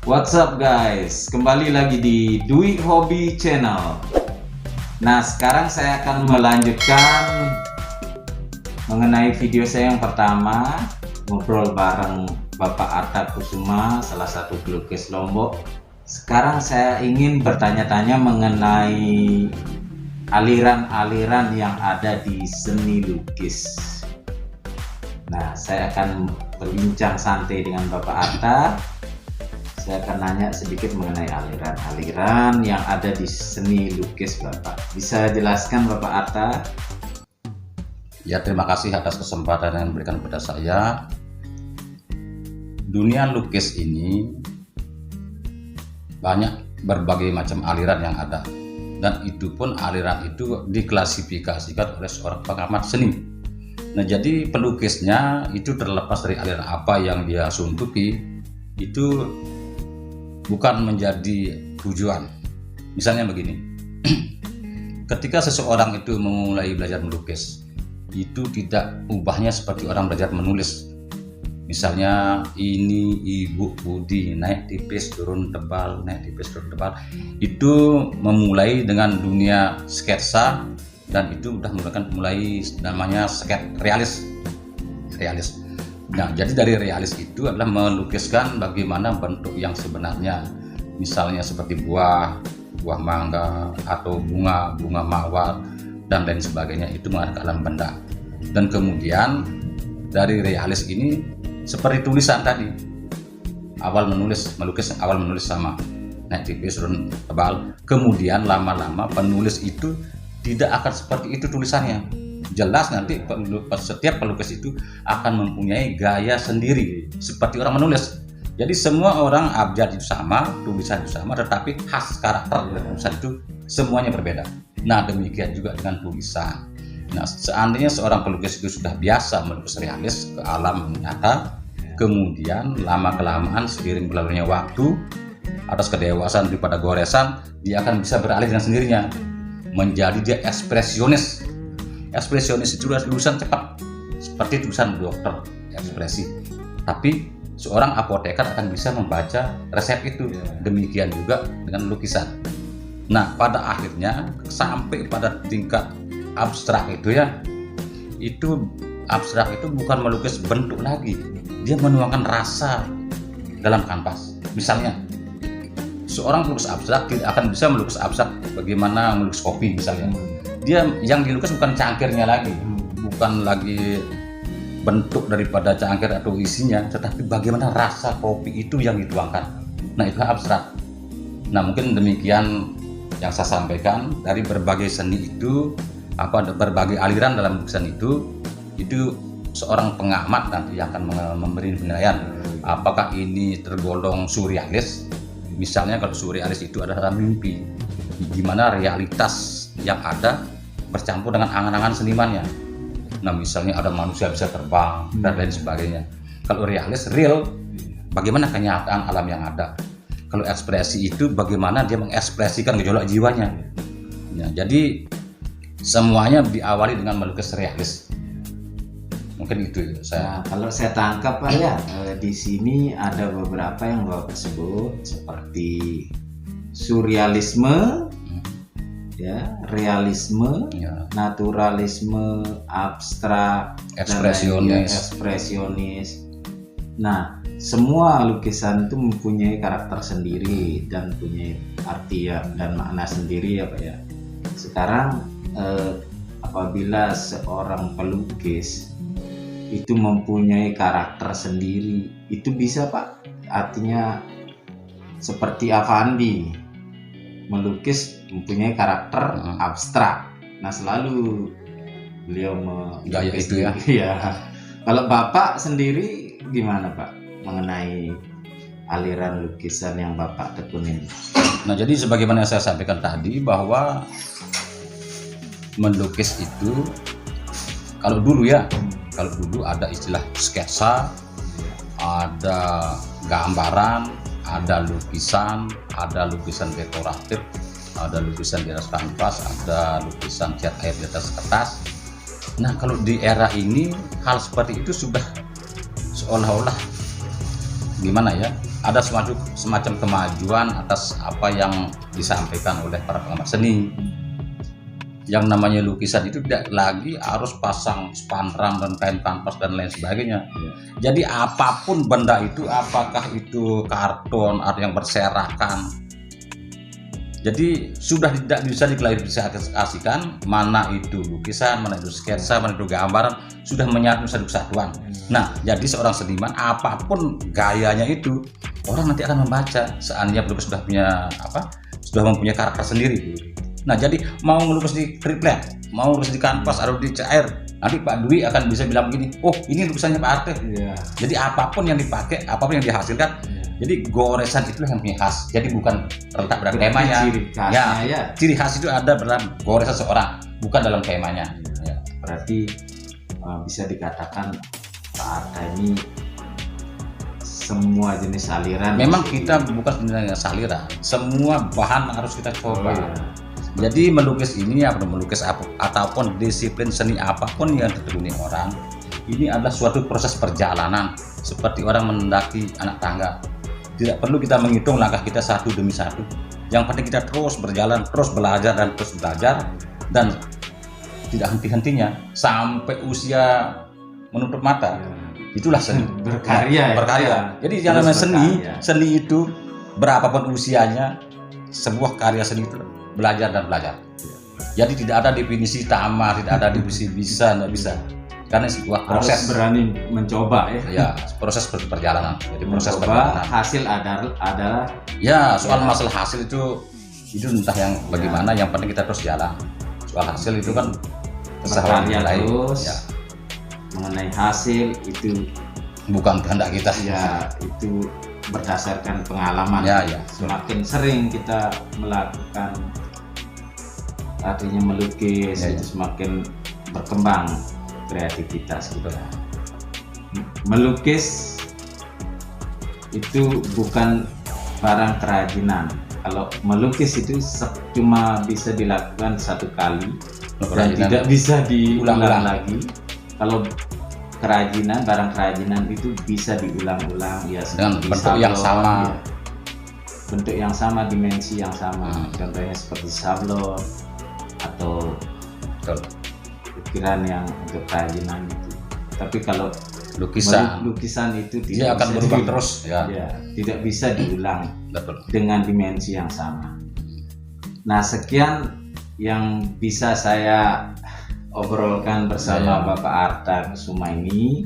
What's up guys, kembali lagi di Dwi Hobby Channel. Nah, sekarang saya akan melanjutkan mengenai video saya yang pertama, ngobrol bareng Bapak Arta Kusuma, salah satu pelukis Lombok. Sekarang saya ingin bertanya-tanya mengenai aliran-aliran yang ada di seni lukis. Nah, saya akan berbincang santai dengan Bapak Arta. Saya akan nanya sedikit mengenai aliran-aliran yang ada di seni lukis Bapak. Bisa jelaskan Bapak Arta? Ya, terima kasih atas kesempatan yang diberikan kepada saya. Dunia lukis ini banyak berbagai macam aliran yang ada, dan itu pun aliran itu diklasifikasikan oleh seorang pengamat seni. Nah, jadi pelukisnya itu terlepas dari aliran apa yang dia suntuki, itu bukan menjadi tujuan. Misalnya begini, ketika seseorang itu memulai belajar melukis, itu tidak ubahnya seperti orang belajar menulis. Misalnya ini Ibu Budi naik tipis turun tebal, naik tipis turun tebal. Itu memulai dengan dunia sketsa, dan itu udah mulai namanya realis. Nah, jadi dari realis itu adalah melukiskan bagaimana bentuk yang sebenarnya. Misalnya seperti buah mangga atau bunga mawar dan lain sebagainya, itu mengarah ke alam benda. Dan kemudian dari realis ini seperti tulisan tadi, melukis awal menulis sama, naik tipis turun tebal. Kemudian lama-lama penulis itu tidak akan seperti itu tulisannya. Jelas nanti setiap pelukis itu akan mempunyai gaya sendiri seperti orang menulis. Jadi semua orang abjad itu sama, tulisan itu sama, tetapi khas karakter dari tulisan itu semuanya berbeda. Nah, demikian juga dengan tulisan. Nah, seandainya seorang pelukis itu sudah biasa melukis realis ke alam nyata, kemudian lama-kelamaan seiring berlalunya waktu, atas kedewasaan daripada goresan, dia akan bisa beralih dengan sendirinya menjadi dia ekspresionis. Ekspresionis itu adalah tulisan cepat, seperti tulisan dokter, ekspresi. Tapi seorang apoteker akan bisa membaca resep itu. Demikian juga dengan lukisan. Nah, pada akhirnya sampai pada tingkat abstrak itu ya, itu abstrak itu bukan melukis bentuk lagi, dia menuangkan rasa dalam kanvas. Misalnya seorang pelukis abstrak tidak akan bisa melukis abstrak bagaimana melukis kopi misalnya. Dia yang dilukis bukan cangkirnya lagi, bukan lagi bentuk daripada cangkir atau isinya, tetapi bagaimana rasa kopi itu yang dituangkan. Nah, itu abstrak. Nah, mungkin demikian yang saya sampaikan. Dari berbagai seni itu, berbagai aliran dalam lukisan itu seorang pengamat nanti yang akan memberi penilaian apakah ini tergolong surrealis. Misalnya kalau surrealis itu adalah mimpi, di mana realitas yang ada bercampur dengan angan-angan senimannya. Nah, misalnya ada manusia bisa terbang dan lain sebagainya. Kalau realis, real, bagaimana kenyataan alam yang ada. Kalau ekspresi itu bagaimana dia mengekspresikan gejolak jiwanya. Nah, jadi semuanya diawali dengan melukis realis. Mungkin itu saya. Nah, kalau saya tangkap Pak ya, di sini ada beberapa yang Bapak sebut seperti surrealisme, ya, realisme, ya, naturalisme, abstrak, ekspresionis. Nah, semua lukisan itu mempunyai karakter sendiri dan punya arti dan makna sendiri ya Pak ya. Sekarang apabila seorang pelukis itu mempunyai karakter sendiri, itu bisa Pak, artinya seperti Avandi melukis mempunyai karakter abstrak. Nah, selalu beliau gaya itu ya. Ya. Kalau Bapak sendiri gimana Pak mengenai aliran lukisan yang Bapak tekunin? Nah, jadi sebagaimana saya sampaikan tadi bahwa melukis itu kalau dulu ada istilah sketsa, ada gambaran, ada lukisan dekoratif, ada lukisan di atas kanvas, ada lukisan cat air di atas kertas. Nah, kalau di era ini hal seperti itu sudah seolah-olah gimana ya, ada semacam kemajuan atas apa yang disampaikan oleh para pengamat seni. Yang namanya lukisan itu tidak lagi harus pasang spandrang dan kain kanvas dan lain sebagainya. Jadi apapun benda itu, apakah itu karton atau yang berserakan, jadi sudah tidak bisa diklarifikasikan mana itu lukisan, mana itu sketsa, mana itu gambaran, sudah menyatu satu kesatuan. Nah, jadi seorang seniman apapun gayanya itu, orang nanti akan membaca. Seandainya pelukis sudah mempunyai karakter sendiri. Nah, jadi mau ngelukis di triplek, mau ngelukis di kanvas atau di cair, nanti Pak Dwi akan bisa bilang begini, oh ini lukisannya Pak Arte. Jadi apapun yang dipakai, apapun yang dihasilkan, jadi goresan itu yang punya khas. Jadi bukan terletak pada temanya. Ciri khas itu ada dalam goresan seorang, bukan dalam temanya. Berarti bisa dikatakan Pak Arte ini semua jenis aliran. Memang kita bukan sebenarnya saliran, semua bahan harus kita coba. Jadi melukis ini ataupun disiplin seni apapun yang ditekuni orang, ini adalah suatu proses perjalanan seperti orang mendaki anak tangga. Tidak perlu kita menghitung langkah kita satu demi satu. Yang penting kita terus berjalan, terus belajar dan tidak henti-hentinya sampai usia menutup mata. Itulah seni. Berkarya. Jadi jangan seni itu berapapun usianya, sebuah karya seni itu belajar. Jadi tidak ada definisi tamat, tidak ada definisi bisa, tidak bisa. Karena sebuah proses. Harus berani mencoba ya. Proses perjalanan. Jadi proses perjalanan. Hasil adalah. Ya, soal masalah hasil itu entah yang bagaimana. Yang penting kita terus jalan. Soal hasil itu kan terserah orang lain. Mengenai hasil itu bukan kehendak kita. Ya, itu berdasarkan pengalaman. Semakin sering kita melakukan artinya melukis, itu semakin berkembang kreativitas kita. Melukis itu bukan barang kerajinan. Kalau melukis itu cuma bisa dilakukan satu kali dan tidak bisa diulang lagi. Kalau barang kerajinan itu bisa diulang-ulang dengan bentuk yang sama, bentuk yang sama, dimensi yang sama. Contohnya seperti sablon atau ukiran yang untuk kerajinan itu. Tapi kalau lukisan itu dia akan berubah terus tidak bisa diulang dengan dimensi yang sama. Nah, sekian yang bisa saya obrolkan bersama Bapak Arta Kusuma ini.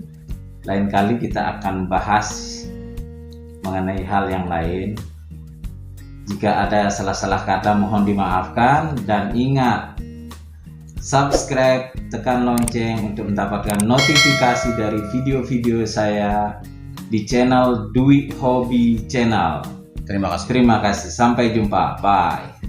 Lain kali kita akan bahas mengenai hal yang lain. Jika ada salah-salah kata mohon dimaafkan, dan ingat subscribe, tekan lonceng untuk mendapatkan notifikasi dari video-video saya di channel Dwi Hobby Channel. Terima kasih. Sampai jumpa. Bye.